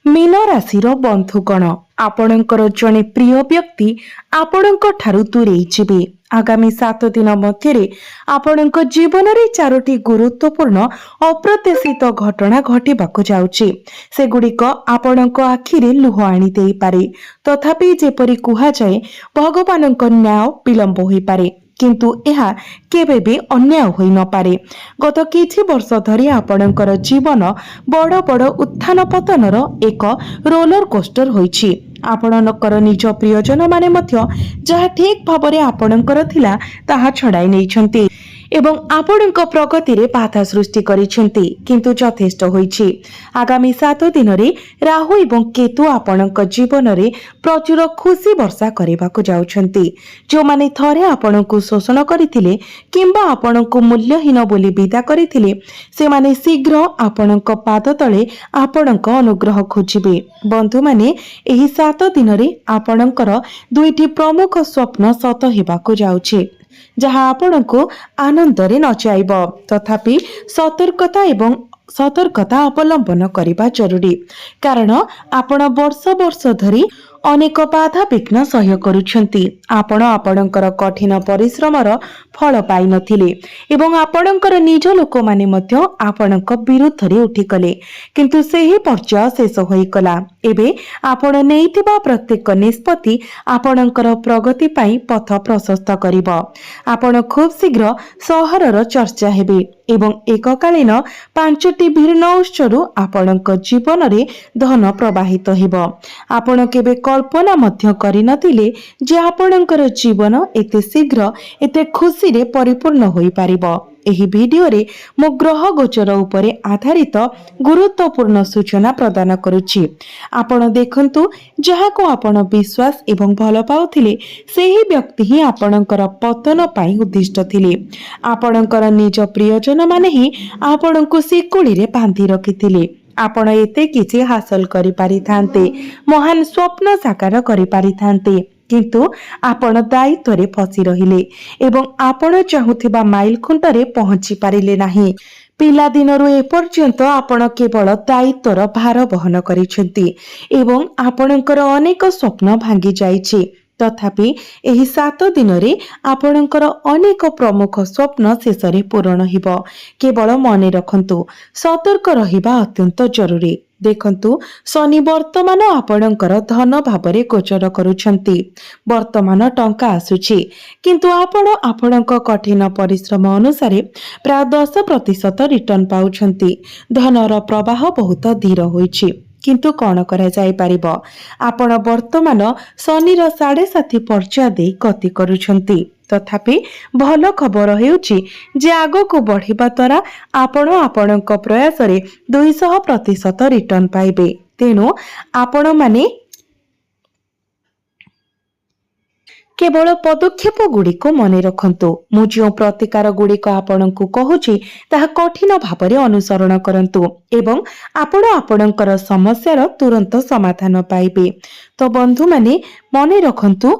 Mean राशिर बंधुगण आपणकर जड़े प्रिय व्यक्ति आपणक ठारू दूरेई जिबे। आगामी 7 दिन मध्य आपण जीवन में 4टी गुरुत्वपूर्ण अप्रत्याशित घटना घटिबाकु जाउछि। सेगुड़िक आपणक आखिरे लुह आनी देई पारे। तथापि जेपरि कुहा जाए भगवानक न्याय विलंब होई पारे किंतु यह केबे भी अन्याय होई न पारे। गत किछि वर्ष धरी आपणकर जीवन बड़ बड़ उत्थान पतनर एक रोलर कोस्टर होइछि। आपणकर निज प्रियजन माने मध्य जहा ठीक भाबरे आपणकर थिला ताहा छड़ाई नैछन्ति एवं आपणक प्रगति रे बाधा सृष्टि करिसेंति किंतु यथेष्ट होइछि। आगामी 7 दिन रे राहु एवं केतु आपणक जीवन रे प्रचुर खुशी वर्षा करिबाकु जाउछन्ति। जो माने थरे आपणकु शोषण करिथिले किंबा आपणकु मूल्यहीन बोली विदा करिथिले से माने शीघ्र आपणक पाद तळे आपणक अनुग्रह खोजिबे। बंधु माने एही 7 दिन रे आपणकर दुईटी प्रमुख स्वप्न सत हेबाकु जाउछि जहाँ आपणको आनंदरे नचाइब। तथापि सतर्कता अवलंबन करिबा जरूरी कारण आपण वर्ष वर्ष धरी अनेक बाधा विघ्न सह्य करुछंती। आपणकर कठिन परिश्रमर फल पाई नथिले एवं आपणकर निज लोक माने मध्य आपणक विरुद्ध रे उठी कले किंतु सेही पर्याय शेष होई कला। एबे आपण नेइतिबा प्रत्येक निष्पत्ति आपणकर प्रगति पाई पथ प्रशस्त करिब। आपण खूब शीघ्र सहरर चर्चा हेबे एवं एककालीन 5टी भिन्न उत्सरू आपणक जीवन रे धन प्रवाहित हेबो। आपण केबे कल्पना मध्य करिनथिले जे आपणकर जीवन एते शीघ्र एते खुशी रे परिपूर्ण होई पारिबो। एही वीडियो रे मो ग्रह गोचर उपरे आधारित गुरुत्वपूर्ण सूचना प्रदान करुछि। आपण देखंतु जहाको आपण विश्वास एवं भल पाउथिले सेही व्यक्ति ही आपणकर पतन पाई उद्दिष्ट थिले। आपणकर निज प्रियजन माने ही आपणको सिकुड़ी रे बांधी रखिथिले। आपण एते किछि हासिल करि पारि थान्ते, महान स्वप्न साकार करि पारि थान्ते किंतु आपण दायित्व रे फसी रहिले एवं आपण चाहुथिबा माइल खुंटरे पहुंची पारिले नाही। पिला दिनरु एपर्यंत आपण केवल दायित्वर भार बहन करिसेंती एवं आपणकर अनेक स्वप्न भांगी जाइछि। तथापि एही 7 दिन रे आपणकर अनेक प्रमुख स्वप्न शेषरे पूर्ण हिबो। केवल मने रखंतु सतर्क रहिबा अत्यंत जरूरी। देखंतु शनि वर्तमान आपणकर धन भाबरे गोचर करुछंती। वर्तमान टंका आसुछि किंतु आपणक कठिन परिश्रम अनुसार प्राय 10% रिटर्न पाउछंती। धनर प्रवाह बहुत धीर होइछि किंतु कौन करा जाय परिबो। आपण वर्तमान शनिर 7.5 पर्याय दे गति करुछंती। तथापि भल खबर हेउछि जे आगो को बढ़िबा द्वारा आपणक प्रयास रे 200% रिटर्न पाइबे। तेनु आपण माने केवल पदक्षेप गुड़िक मन रखंतु। मु जो प्रतिकार गुड़िक आपणकु कहूछि ताहा कठिन भाबरे अनुसरण करंतु एवं आपणकर समस्यार तुरंत समाधान पाइबे। तो बंधु माने मन रखंतु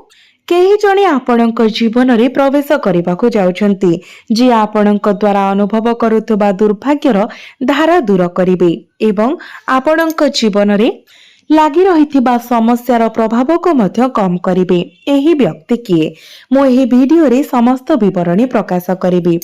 केही जणे आपणक जीवन रे प्रवेश करिबाकु जाउछंती जे आपणक द्वारा अनुभव करुतबा दुर्भाग्यर धारा दूर करिवे एवं आपणक जीवन रे लागी रहिथिबा समस्यार प्रभाव को मध्य कम करिवे। एही व्यक्ति किए मो एही वीडियो रे समस्त विवरणी प्रकाश करिबी।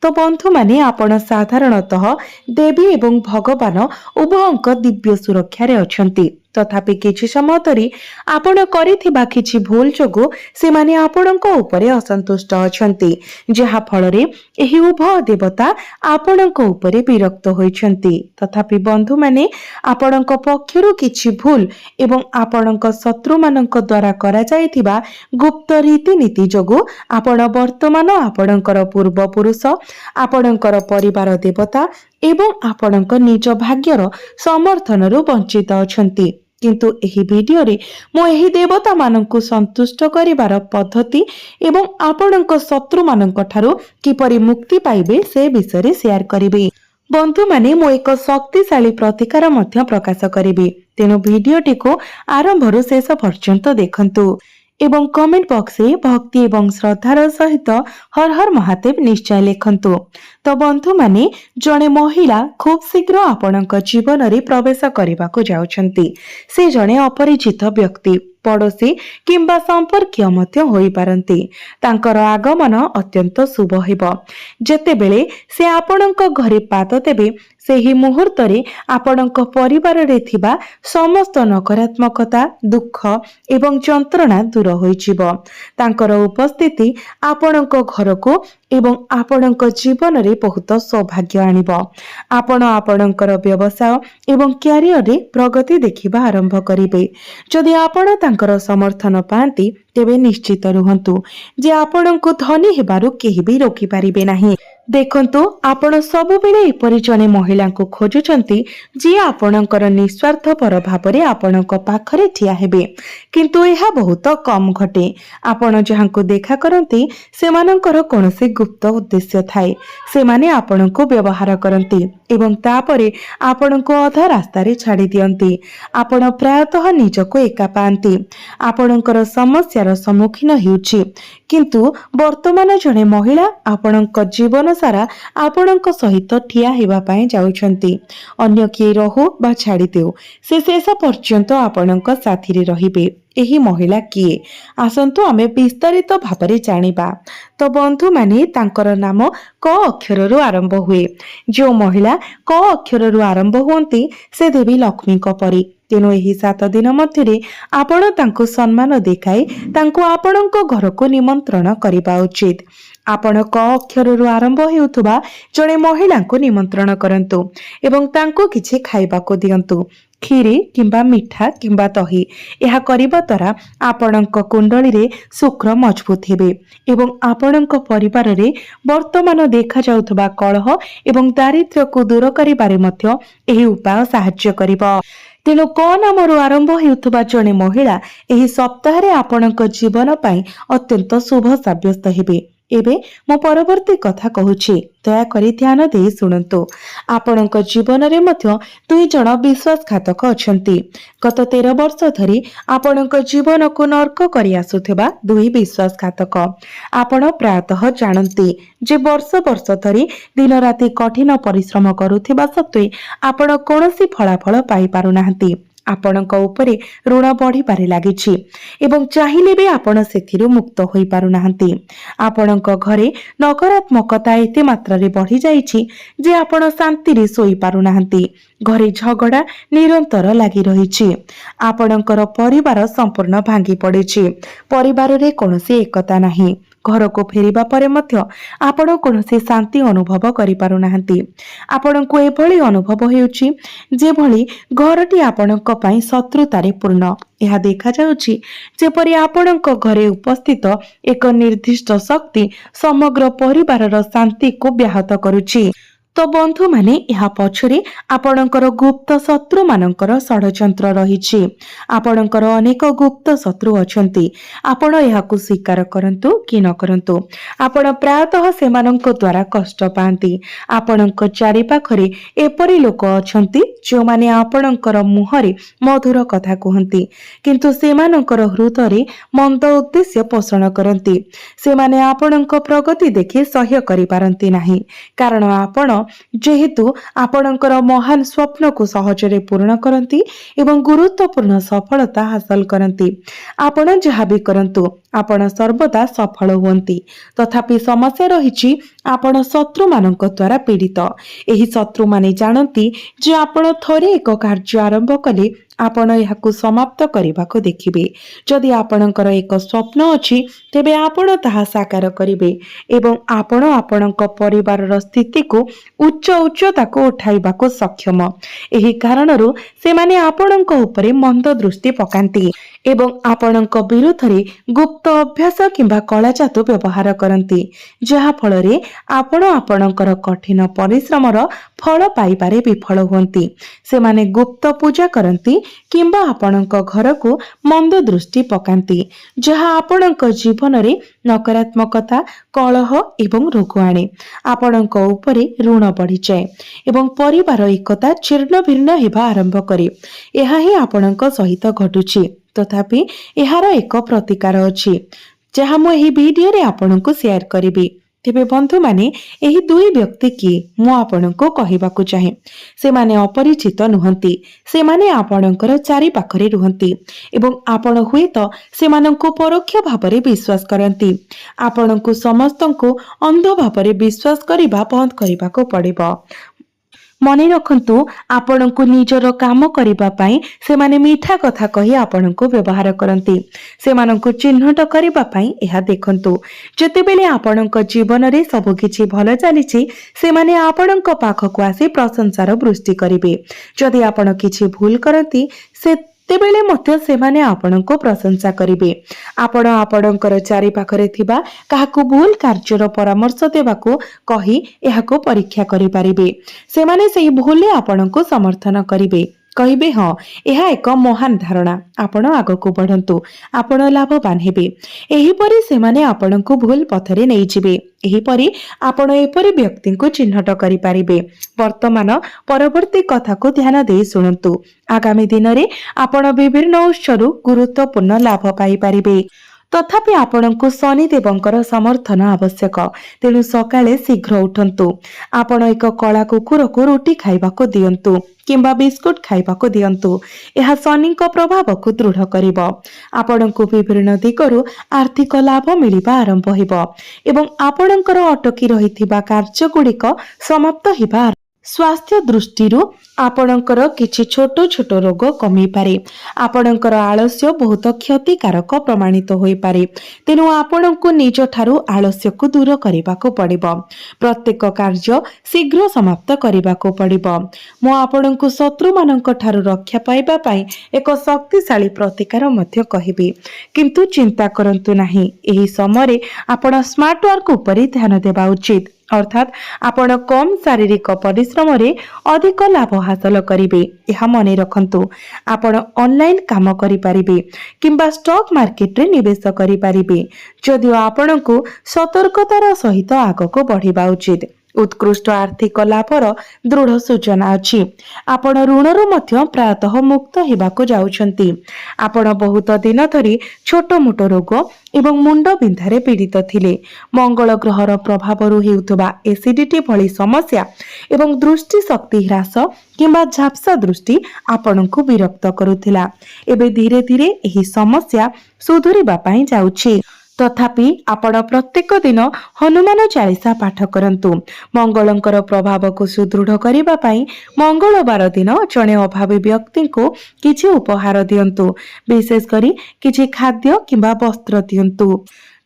तो बंधु माने आपण साधारणतः देवी एवं भगवान उभयंक दिव्य सुरक्षा रे अछंती। तथापि किछि समय धरि आपण करिथिबा किछि भूल जोगु से माने आपणक उपरे असंतुष्ट अछंती जहा फल रे एही उभय देवता आपणक उपरे विरक्त होइछंती। तथापि बंधु माने आपणक पक्षरु किछि भूल एवं आपणक शत्रु मानक द्वारा करा जायथिबा गुप्त रीति नीति जोगु आपण वर्तमान आपणकर पूर्व पुरुष आपणकर परिवार देवता एवं आपणक निज भाग्यर समर्थनरु वंचित अछंती। किंतु एही वीडियो रे मो एही देवता माननकु संतुष्ट करिवार पद्धति एवं आपणक शत्रु माननक ठारू किपरि मुक्ति पाइबे से विषय रे शेयर करिबे। बंधु माने मो एक शक्तिशाली प्रतिकार मध्य प्रकाश करिबे। तेनु वीडियोटी को आरंभरु शेष पर्यंत देखंतु। एवं कमेंट बॉक्स रे भक्ति एवं श्रद्धार सहित हर हर महादेव निश्चय लिखंतु। तो बंधु माने जणे महिला खूब शीघ्र आपणक जीवन रे प्रवेश करने को जाउछंती। से जणे अपरिचित व्यक्ति पड़ोशी किंबा संपर्कीय मध्य होई पारंती। तांकर आगमन अत्यंत शुभ हेबो। जेतेबेले से आपणक घरे पाद देबे सेही मुहूर्त रे आपणक परिवार रे थिबा समस्त नकारात्मकता दुख एवं जंत्रणा दूर होई जिवो। तांकर उपस्थिति आपणक घर को एवं आपणक जीवन रे बहुत सौभाग्य आनिबो। आपण आपणकर व्यवसाय एवं क्यारियर रे प्रगति देखिबा आरंभ करिवे। जदि आपण तांकर समर्थन पांती तेबे निश्चित रुहंतु जे आपणक धनी हेबारु केही भी रोकी पारिबे नाही। देखंतु आपण सबुबेले एपरि जने महिला को खोजुचंती जे आपणकर निस्वार्थपर भावरे आपणक पाखरे ठिया हेबे, किंतु एहा बहुत कम घटे। आपण जहांको देखा करंती सेमानंकर कोनोसी गुप्त उद्देश्य थाए। सेमाने आपणको व्यवहार करंती एवं तापरे आपणको अधा रास्ता रे छाड़ी दियंती। आपण प्रायतः निजको एका पांती। आपणकर समस्यार सम्मुखीन हेउची, किंतु वर्तमान जने महिला आपणक जीवन सारा आपणक सहित ठिया हेबा पई जाउछंती। अन्य किए रहु बा छाड़ी देउ, से शेष पर्यंत आपणक साथी रे रहिबे। एही महिला किए आसंतु आमे विस्तारित भाबरे जानिबा। तो बंधु माने तांकर नाम क अक्षर रु आरंभ हुए। जो महिला क अक्षर रु आरंभ होंती से देवी लक्ष्मी को परी। तेणु एही 7 दिन मध्यरे आपण तांको सम्मान देखाई तांको आपणक घर को निमंत्रण करिबा उचित। आपण क अक्षर रु आरंभ हेउथुबा जणे महिला को निमंत्रण करंतु एवं तांको किछि खाइबा को दियंतु। खीरी किंबा मिठा किंबा दही यह करिबा द्वारा आपणक कुंडली रे शुक्र मजबूत हेबे एवं आपणक परिवार रे वर्तमान देखा जाउथबा कलह एवं दारिद्र्य को दूर करिबारे मध्य एही उपाय सहाय्य करिबो। तेणु क नामरु आरंभ हेउथबा जणे महिला एही सप्ताह रे आपणक जीवन पई अत्यंत शुभ साब्यस्त हेबे। एबे मो परवर्ती कथा कहूछि, दया करी ध्यान दे सुनंतु। आपणक जीवन रे मध्य 2 जण विश्वासघातक अछंती। गत 13 वर्ष धरी आपणक जीवन को नर्क करी आसुथिबा 2 विश्वासघातक। आपण प्रायतः जानती जे वर्ष वर्ष धरी दिन राति कठिन परिश्रम करुथिबा सत्वे आपण कोनोसी फलाफल पाई पारु नाहंती। आपणक उपरे ऋण बढ़ी पारे लागिछि एवं चाहिले भी आपण सेथिरु मुक्त होई पारु नाहंती। आपणक घरे नकारात्मकता एते मात्रा रे बढ़ी जाइछि जे आपण शांति रे सोई पारु नाहंती। घरे झगड़ा निरंतर लागि रहिछि। आपणकर परिवार संपूर्ण भांगी पड़िछि। परिवार रे कोनोसी एकता नाही। घर को फेरिबा परे मध्य आपण कोनोसी शांति अनुभव करि पारु नाहंती। आपण को एभली अनुभव हेउछि जे भली घरटी आपणक पई शत्रुतारे पूर्ण। यह देखा जाउछि जेपरि आपणक घरे उपस्थित एक निर्दिष्ट शक्ति समग्र परिवारर शांति को व्याहत करुछि। तो बंधु माने यह पछरे आपणकर गुप्त शत्रु मानकर षडयंत्र रहिछि। आपणकर अनेक गुप्त शत्रु अछंती। आपण यहाकु स्वीकार करंतु कि न करंतु, आपण प्रायतः सेमानंक द्वारा कष्ट पांती। आपणक चारि पाखरे एपरि लोक अछंती जो माने आपणकर मुहरे मधुर कथा कहंती, किंतु सेमानंकर हृदय मंद उद्देश्य पोषण करंती। सेमाने आपणक प्रगति देखि सह्य करि पारंती नाही, कारण आपण जेहेतु आपणकर महान स्वप्न को सहजरे पूर्ण करंती एवं गुरुत्वपूर्ण सफलता हासिल करंती। आपण जहा भी करंतु आपण सर्वदा सफल हुंती। तथापि समस्या रहिछि आपण शत्रु मानक द्वारा पीड़ित। एही शत्रु माने जानती जे आपण थरे एक कार्य आरंभ कले आपण याकु समाप्त करबाको देखिबे। जदि आपणकर एक स्वप्न अछि तेबे आपण ताहा साकार करिवे एवं आपण आपणक परिवारर स्थिति को उच्च उच्चता को उठाइबाको सक्षम। एही कारणरू सेमाने आपणक उपरे मंद दृष्टि पकांती एवं आपणक विरुद्धरे गुप्त अभ्यास किंबा कला जादू व्यवहार करंती, जहा फलरे आपण आपणकर कठिन परिश्रमर फल पाइबारे विफल हुंती। सेमाने गुप्त पूजा करंती किंबा आपणक घर को मंद दृष्टि पकांती, जहा आपणक जीवन रे नकारात्मकता କଳହ ଏବଂ ରୋଗ ଆଣେ। ଆପଣଙ୍କ ଉପରେ ଋଣ ବଢ଼ିଯାଏ ଏବଂ ପରିବାର ଏକତା ଛିନ୍ନ ଭିନ୍ନ ହେବା ଆରମ୍ଭ କରେ। ଏହା ହିଁ ଆପଣଙ୍କ ସହିତ ଘଟୁଛି। ତଥାପି ଏହାର ଏକ ପ୍ରତିକାର ଅଛି, ଯାହା ମୁଁ ଏହି ଭିଡିଓରେ ଆପଣଙ୍କୁ ସେୟାର କରିବି। ତେବେ ବନ୍ଧୁମାନେ, ଏହି ଦୁଇ ବ୍ୟକ୍ତି କିଏ ମୁଁ ଆପଣଙ୍କୁ କହିବାକୁ ଚାହେଁ। ସେମାନେ ଅପରିଚିତ ନୁହନ୍ତି। ସେମାନେ ଆପଣଙ୍କର ଚାରିପାଖରେ ରୁହନ୍ତି ଏବଂ ଆପଣ ହୁଏତ ସେମାନଙ୍କୁ ପରୋକ୍ଷ ଭାବରେ ବିଶ୍ୱାସ କରନ୍ତି। ଆପଣଙ୍କୁ ସମସ୍ତଙ୍କୁ ଅନ୍ଧ ଭାବରେ ବିଶ୍ୱାସ କରିବା ବନ୍ଦ କରିବାକୁ ପଡ଼ିବ। ମନେ ରଖନ୍ତୁ, ଆପଣଙ୍କୁ ନିଜର କାମ କରିବା ପାଇଁ ସେମାନେ ମିଠା କଥା କହି ଆପଣଙ୍କୁ ବ୍ୟବହାର କରନ୍ତି। ସେମାନଙ୍କୁ ଚିହ୍ନଟ କରିବା ପାଇଁ ଏହା ଦେଖନ୍ତୁ। ଯେତେବେଳେ ଆପଣଙ୍କ ଜୀବନରେ ସବୁକିଛି ଭଲ ଚାଲିଛି, ସେମାନେ ଆପଣଙ୍କ ପାଖକୁ ଆସି ପ୍ରଶଂସାର ବୃଷ୍ଟି କରିବେ। ଯଦି ଆପଣ କିଛି ଭୁଲ କରନ୍ତି, ସେତେବେଳେ ମଧ୍ୟ ସେମାନେ ଆପଣଙ୍କୁ ପ୍ରଶଂସା କରିବେ। ଆପଣ ଆପଣଙ୍କର ଚାରିପାଖରେ ଥିବା କାହାକୁ ଭୁଲ କାର୍ଯ୍ୟର ପରାମର୍ଶ ଦେବାକୁ କହି ଏହାକୁ ପରୀକ୍ଷା କରିପାରିବେ। ସେମାନେ ସେହି ଭୁଲରେ ଆପଣଙ୍କୁ ସମର୍ଥନ କରିବେ, କହିବେ ହଁ, ଏହା ଏକ ମହାନ ଧାରଣା, ଆପଣ ଆଗକୁ ବଢ଼ନ୍ତୁ, ଆପଣ ଲାଭବାନ ହେବେ। ଏହିପରି ସେମାନେ ଆପଣଙ୍କୁ ଭୁଲ ପଥରେ ନେଇଯିବେ। ଏହିପରି ଆପଣ ଏପରି ବ୍ୟକ୍ତିଙ୍କୁ ଚିହ୍ନଟ କରିପାରିବେ। ବର୍ତ୍ତମାନ ପରବର୍ତ୍ତୀ କଥାକୁ ଧ୍ୟାନ ଦେଇ ଶୁଣନ୍ତୁ। ଆଗାମୀ ଦିନରେ ଆପଣ ବିଭିନ୍ନ ଉତ୍ସରୁ ଗୁରୁତ୍ୱପୂର୍ଣ୍ଣ ଲାଭ ପାଇପାରିବେ। ତଥାପି ଆପଣଙ୍କୁ ଶନିଦେବଙ୍କର ସମର୍ଥନ ଆବଶ୍ୟକ। ତେଣୁ ସକାଳେ ଶୀଘ୍ର ଉଠନ୍ତୁ। ଆପଣ ଏକ କଳା କୁକୁରକୁ ରୁଟି ଖାଇବାକୁ ଦିଅନ୍ତୁ କିମ୍ବା ବିସ୍କୁଟ ଖାଇବାକୁ ଦିଅନ୍ତୁ। ଏହା ଶନିଙ୍କ ପ୍ରଭାବକୁ ଦୃଢ଼ କରିବ। ଆପଣଙ୍କୁ ବିଭିନ୍ନ ଦିଗରୁ ଆର୍ଥିକ ଲାଭ ମିଳିବା ଆରମ୍ଭ ହେବ ଏବଂ ଆପଣଙ୍କର ଅଟକି ରହିଥିବା କାର୍ଯ୍ୟଗୁଡ଼ିକ ସମାପ୍ତ ହେବା। ସ୍ୱାସ୍ଥ୍ୟ ଦୃଷ୍ଟିରୁ ଆପଣଙ୍କର କିଛି ଛୋଟ ଛୋଟ ରୋଗ କମିପାରେ। ଆପଣଙ୍କର ଆଳସ୍ୟ ବହୁତ କ୍ଷତିକାରକ ପ୍ରମାଣିତ ହୋଇପାରେ। ତେଣୁ ଆପଣଙ୍କୁ ନିଜଠାରୁ ଆଳସ୍ୟକୁ ଦୂର କରିବାକୁ ପଡ଼ିବ। ପ୍ରତ୍ୟେକ କାର୍ଯ୍ୟ ଶୀଘ୍ର ସମାପ୍ତ କରିବାକୁ ପଡ଼ିବ। ମୁଁ ଆପଣଙ୍କୁ ଶତ୍ରୁମାନଙ୍କ ଠାରୁ ରକ୍ଷା ପାଇବା ପାଇଁ ଏକ ଶକ୍ତିଶାଳୀ ପ୍ରତିକାର ମଧ୍ୟ କହିବି। କିନ୍ତୁ ଚିନ୍ତା କରନ୍ତୁ ନାହିଁ, ଏହି ସମୟରେ ଆପଣ ସ୍ମାର୍ଟ ୱାର୍କ ଉପରେ ଧ୍ୟାନ ଦେବା ଉଚିତ। ଅର୍ଥାତ୍ ଆପଣ କମ୍ ଶାରୀରିକ ପରିଶ୍ରମରେ ଅଧିକ ଲାଭ ହାସଲ କରିବେ। ଏହା ମନେ ରଖନ୍ତୁ। ଆପଣ ଅନଲାଇନ୍ କାମ କରିପାରିବେ କିମ୍ବା ଷ୍ଟକ୍ ମାର୍କେଟରେ ନିବେଶ କରିପାରିବେ, ଯଦିଓ ଆପଣଙ୍କୁ ସତର୍କତାର ସହିତ ଆଗକୁ ବଢ଼ିବା ଉଚିତ। ଉତ୍କୃଷ୍ଟ ଆର୍ଥିକ ଲାଭର ଦୃଢ଼ ସୂଚନା ଅଛି। ଆପଣ ଋଣରୁ ମଧ୍ୟ ପ୍ରାୟତଃ ମୁକ୍ତ ହେବାକୁ ଯାଉଛନ୍ତି। ଆପଣ ବହୁତ ଦିନ ଧରି ଛୋଟ ମୋଟ ରୋଗ ଏବଂ ମୁଣ୍ଡ ବିନ୍ଧାରେ ପୀଡ଼ିତ ଥିଲେ। ମଙ୍ଗଳ ଗ୍ରହର ପ୍ରଭାବରୁ ହେଉଥିବା ଏସିଡିଟି ଭଳି ସମସ୍ୟା ଏବଂ ଦୃଷ୍ଟି ଶକ୍ତି ହ୍ରାସ କିମ୍ବା ଝାପ୍ସା ଦୃଷ୍ଟି ଆପଣଙ୍କୁ ବିରକ୍ତ କରୁଥିଲା। ଏବେ ଧୀରେ ଧୀରେ ଏହି ସମସ୍ୟା ସୁଧୁରିବା ପାଇଁ ଯାଉଛି। ତଥାପି ଆପଣ ପ୍ରତ୍ୟେକ ଦିନ ହନୁମାନ ଚାଳିଶା ପାଠ କରନ୍ତୁ। ମଙ୍ଗଳଙ୍କର ପ୍ରଭାବକୁ ସୁଦୃଢ଼ କରିବା ପାଇଁ ମଙ୍ଗଳବାର ଦିନ ଜଣେ ଅଭାବୀ ବ୍ୟକ୍ତିଙ୍କୁ କିଛି ଉପହାର ଦିଅନ୍ତୁ। ବିଶେଷ କରି କିଛି ଖାଦ୍ୟ କିମ୍ବା ବସ୍ତ୍ର ଦିଅନ୍ତୁ।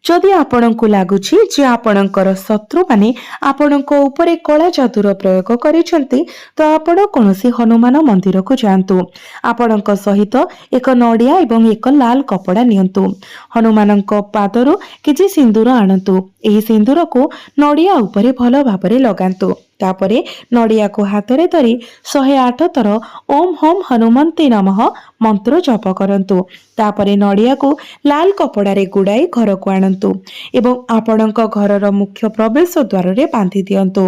ଯଦି ଆପଣଙ୍କୁ ଲାଗୁଛି ଯେ ଆପଣଙ୍କର ଶତ୍ରୁମାନେ ଆପଣଙ୍କ ଉପରେ କଳା ଯାଦୁର ପ୍ରୟୋଗ କରିଛନ୍ତି, ତ ଆପଣ କୌଣସି ହନୁମାନ ମନ୍ଦିରକୁ ଯାଆନ୍ତୁ। ଆପଣଙ୍କ ସହିତ ଏକ ନଡ଼ିଆ ଏବଂ ଏକ ଲାଲ କପଡ଼ା ନିଅନ୍ତୁ। ହନୁମାନଙ୍କ ପାଦରୁ କିଛି ସିନ୍ଦୁର ଆଣନ୍ତୁ। ଏହି ସିନ୍ଦୁରକୁ ନଡ଼ିଆ ଉପରେ ଭଲ ଭାବରେ ଲଗାନ୍ତୁ। ତାପରେ ନଡ଼ିଆକୁ ହାତରେ ଧରି 108 ଥର ଓମ୍ ହମ୍ ହନୁମନ୍ତେ ନମଃ ମନ୍ତ୍ର ଜପ କରନ୍ତୁ। ତାପରେ ନଡ଼ିଆକୁ ଲାଲ କପଡ଼ାରେ ଗୁଡ଼ାଇ ଘରକୁ ଆଣନ୍ତୁ ଏବଂ ଆପଣଙ୍କ ଘରର ମୁଖ୍ୟ ପ୍ରବେଶ ଦ୍ୱାରରେ ବାନ୍ଧି ଦିଅନ୍ତୁ।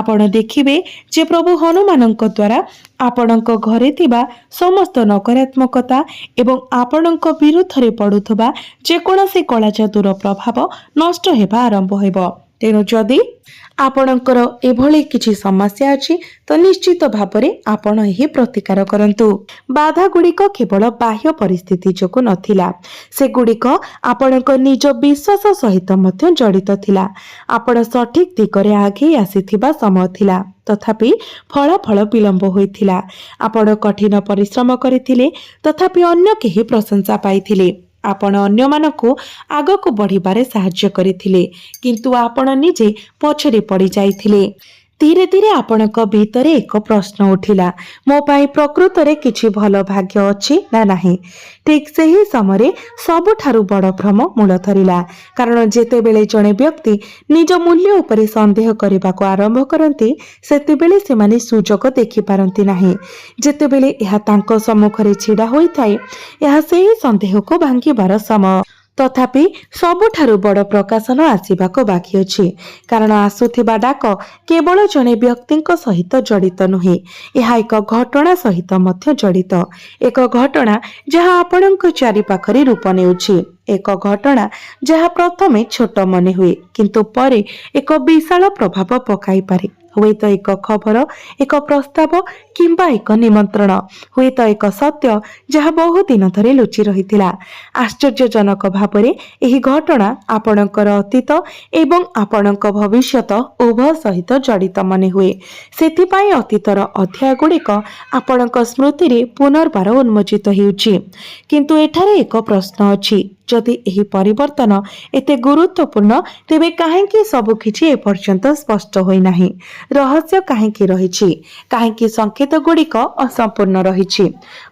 ଆପଣ ଦେଖିବେ ଯେ ପ୍ରଭୁ ହନୁମାନଙ୍କ ଦ୍ୱାରା ଆପଣଙ୍କ ଘରେ ଥିବା ସମସ୍ତ ନକାରାତ୍ମକତା ଏବଂ ଆପଣଙ୍କ ବିରୁଦ୍ଧରେ ପଡ଼ୁଥିବା ଯେକୌଣସି କଳା ଯାଦୁର ପ୍ରଭାବ ନଷ୍ଟ ହେବା ଆରମ୍ଭ ହେବ। ତେଣୁ ଯଦି ଆପଣଙ୍କର ଏଭଳି କିଛି ସମସ୍ୟା ଅଛି, ତ ନିଶ୍ଚିତ ଭାବରେ ଆପଣ ଏହି ପ୍ରତିକାର କରନ୍ତୁ। ବାଧା ଗୁଡ଼ିକ କେବଳ ବାହ୍ୟ ପରିସ୍ଥିତି ଯୋଗୁଁ ନଥିଲା, ସେଗୁଡ଼ିକ ଆପଣଙ୍କ ନିଜ ବିଶ୍ୱାସ ସହିତ ମଧ୍ୟ ଜଡ଼ିତ ଥିଲା। ଆପଣ ସଠିକ ଦିଗରେ ଆଗେଇ ଆସିଥିବା ସମୟ ଥିଲା, ତଥାପି ଫଳାଫଳ ବିଳମ୍ବ ହୋଇଥିଲା। ଆପଣ କଠିନ ପରିଶ୍ରମ କରିଥିଲେ, ତଥାପି ଅନ୍ୟ କେହି ପ୍ରଶଂସା ପାଇଥିଲେ। ଆପଣ ଅନ୍ୟମାନଙ୍କୁ ଆଗକୁ ବଢ଼ିବାରେ ସାହାଯ୍ୟ କରିଥିଲେ, କିନ୍ତୁ ଆପଣ ନିଜେ ପଛରେ ପଡ଼ି ଯାଇଥିଲେ। ଧୀରେ ଧୀରେ ଆପଣଙ୍କ ଭିତରେ ଏକ ପ୍ରଶ୍ନ ଉଠିଲା, ମୋ ପାଇଁ ପ୍ରକୃତରେ କିଛି ଭଲ ଭାଗ୍ୟ ଅଛି ନା ନାହିଁ? ଠିକ୍ ସେହି ସମୟରେ ସବୁଠାରୁ ବଡ଼ ଭ୍ରମ ମୂଳ ଧରିଲା। କାରଣ ଯେତେବେଳେ ଜଣେ ବ୍ୟକ୍ତି ନିଜ ମୂଲ୍ୟ ଉପରେ ସନ୍ଦେହ କରିବାକୁ ଆରମ୍ଭ କରନ୍ତି, ସେତେବେଳେ ସେମାନେ ସୁଯୋଗ ଦେଖିପାରନ୍ତି ନାହିଁ। ଯେତେବେଳେ ଏହା ତାଙ୍କ ସମ୍ମୁଖରେ ଛିଡ଼ା ହୋଇଥାଏ, ଏହା ସେହି ସନ୍ଦେହକୁ ଭାଙ୍ଗିବାର ସମୟ। तथापि सबुठारु बड़ प्रकाशन आसिबाको बाकी अछि कारण आसुथिबा डाक केवल जणे व्यक्तिଙ୍କ सहित जड़ित नुहे यह एक घटना सहित मध्य जड़ित एक घटना जहाँ आपणक चारि पाखरे रूप नेउछि एक घटना जहाँ प्रथमे छोट मने हुए किंतु परे एक विशाल प्रभाव पकाई पारे हुए तो एक खबर एक प्रस्ताव किंबा एक निमंत्रण हुए तो एक सत्य जहाँ बहु दिन धरे लुचि रहिथिला आश्चर्यजनक भावरे एही घटना आपणकर अतीत एवं आपणक भविष्यत उभय सहित जड़ित मने हुए सेथिपाई अतीतर अध्याय गुड़िक आपणक स्मृति रे पुनर्बार उन्मोचित हेउछि किंतु एठारे एक प्रश्न अछि जदि एही परिवर्तन एते गुरुत्वपूर्ण तेबे काहेकि सब किछि एपर्यंत स्पष्ट होई नाही रहस्य काहेकि रहिछि काहेकि संकेत गुड़िक असंपूर्ण रहिछि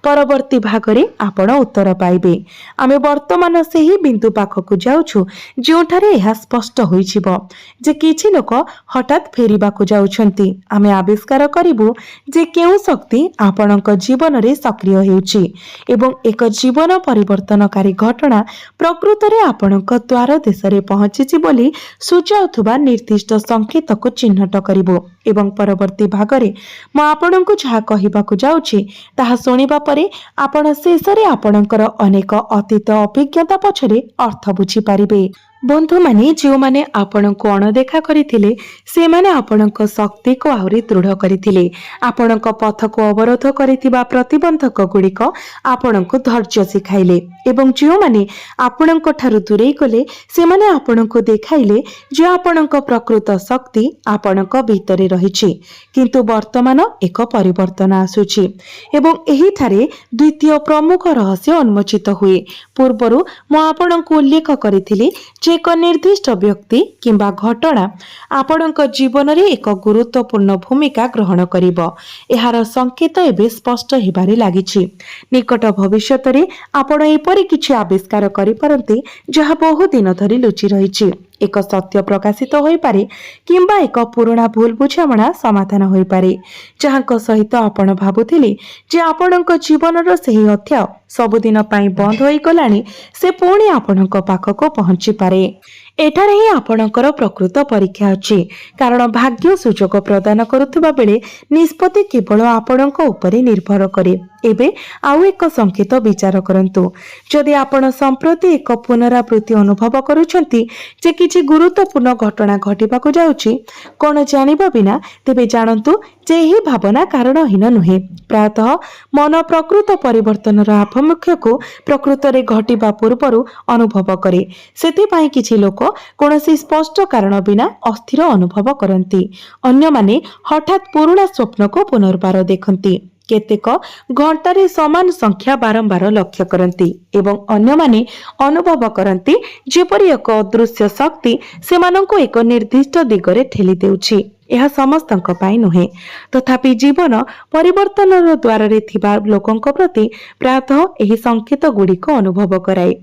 परवर्ती भागरे आपण उत्तर पाइबे आमे वर्तमान सेही बिंदु पाखकु जाउछु जोठारे एहा स्पष्ट होइछिबो जे किछि लोक हठात फेरिबाकु जाउछंती आमे आविष्कार करिबु जे केउ शक्ति आपणक जीवन रे सक्रिय हेउछि एवं एक जीवन परिवर्तनकारी घटना प्रकृतरे आपणक द्वार देशरे पहुंचिछि बोली सूचाउथुबा निर्दिष्ट संकेत को चिन्हट करिबो एवं परवर्ती भागरे म आपणको जहा कहिबाकु जाउछि ताहा सुनिबा परे आपण शेषरे आपणकर अनेक अतीत अभिज्ञता पछरे अर्थ बुझी पारिबे बंधु माने जो माने आपणको अणदेखा करिथिले से माने आपणको शक्ति को आहुरी दृढ़ करिथिले आपणको पथ को अवरोध करिथिबा प्रतिबंधक गुड़िक आपणको धैर्य सिखाइले एवं जो माने आपणको ठारु दूरेई गले से माने आपणको देखाइले जे आपणको प्रकृत शक्ति आपणको भीतरे रहिछि किंतु वर्तमान एक परिवर्तन आसुछि एवं एही ठारे द्वितीय प्रमुख रहस्य उन्मोचित हुए पूर्वरु म आपणको उल्लेख करिथिली एक निर्दिष्ट व्यक्ति किंबा घटना आपणक जीवन रे एक गुरुत्वपूर्ण भूमिका ग्रहण करिबो एहार संकेत एबे स्पष्ट हेबारे लागिछि निकट भविष्यत रे आपण एपरि किछि आविष्कार करि परंती जहा बहु दिन धरि लुचि रहिछि एक सत्य प्रकाशित होई पारे किंबा एक पुराना भूल बुझामणा समाधान होई पारे जहांक सहित आपण भाबुथिले जे आपणक जीवनर सेही अध्याय सबुदिन पई बंद होई गलानी से पुणी आपणक पाखको पहुंची पारे एठारे ही आपणकर प्रकृत परीक्षा अछि कारण भाग्य सुजोग प्रदान करुथबा बेले निष्पत्ति केवल आपणक उपरे निर्भर करे एबे आउ एक संकेत विचार करंतु जदि आपण संप्रति एक पुनरावृत्ति अनुभव करूछंती जे किछि गुरुत्वपूर्ण घटना घटिबाकु जाउछि कोन जानिबा बिना तेबे जानंतु जे ही भावना कारणहीन नुहे प्रायतः मन प्रकृत परिवर्तनर आभिमुख्य को प्रकृत रे घटिबा पूर्वरु अनुभव करे सेति किछि लोक कौनसी स्पष्ट कारण बिना अस्थिर अनुभव करती अन्य माने हठात पुराना स्वप्न को पुनर्बार देखती केतेक घंटारे समान संख्या बारंबार लक्ष्य करती एवं अन्य माने अनुभव करती जेपरि एक अदृश्य शक्ति सेमानंको एक निर्दिष्ट दिगरे ठेली देउछि यह समस्तंक पाई नुहे तथापि जीवन परिवर्तनर द्वार थिबा लोकंक प्रति प्रायतः एही संकेत गुड़िक अनुभव कराए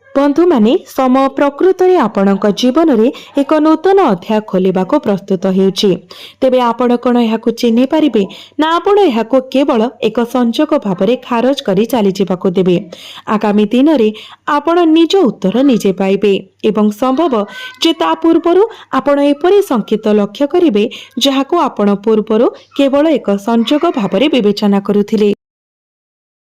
बंधु माने समय प्रकृत रे आपणक जीवन रे एक नूतन अध्याय खोलिबाको प्रस्तुत हेउछि तेबे आपण कोन एहाकु चिन्हि पारिबे ना आपण एहाकु केवल एक संजोग भाबरे खारज करी चली जिबाको देबे आगामी दिन रे आपण निज उत्तर निजे पाइबे एवं संभव जे ता पूर्वरु आपण एपरि संकेत लक्ष्य करिवे जहाकु आपण पूर्वरु केवल एक संजोग भाबरे विवेचना करुथिले।